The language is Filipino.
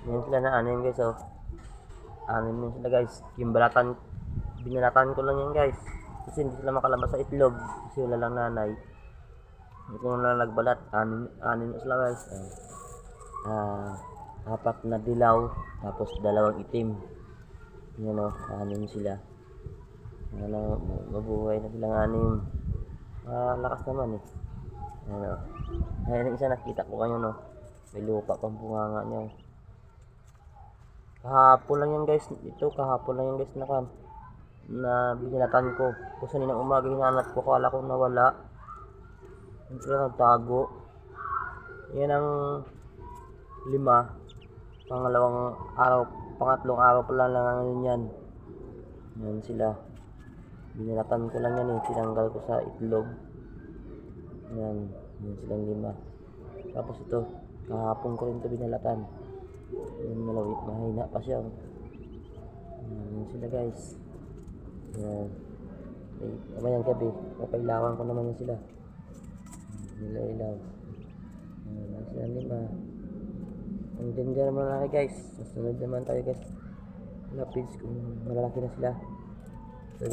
Yan sila na ano yun guys, oh. Ano yun sila guys. Yung binalatan ko lang yan guys. Kasi hindi sila makalabas sa itlog. Kasi wala lang nanay. Hindi ko na nagbalat. Anin na sila guys. Apat na dilaw. Tapos dalawang itim. Yan o, anim sila. Ano, mabuhay na silang anim. Lakas naman eh. Ano. Ayan ang isa nakita ko kayo no. May lupa pang bunganga niya. Kahapon lang yan guys. Kahapon lang yan guys na binalatan ko. Kasi ninang umaga hinanap ko. Kala ko nawala. Hindi sila nagtago. Yan ang 5. Pangatlong araw pa lang ngayon yan. Yan sila. Binalatan ko lang yan eh. Tinanggal ko sa itlog. Yan. Yan silang 5. Tapos ito. Kahapon ko rin ito binalatan. Yan malawit. Mahina pa siya. Yan sila guys. Yan. Mamayang gabi. Papailawan ko naman yan sila. Nilailaw. Yan sila 5. Ang ganda naman natin guys. Susunod naman tayo guys. Lapids kung malalaki na sila.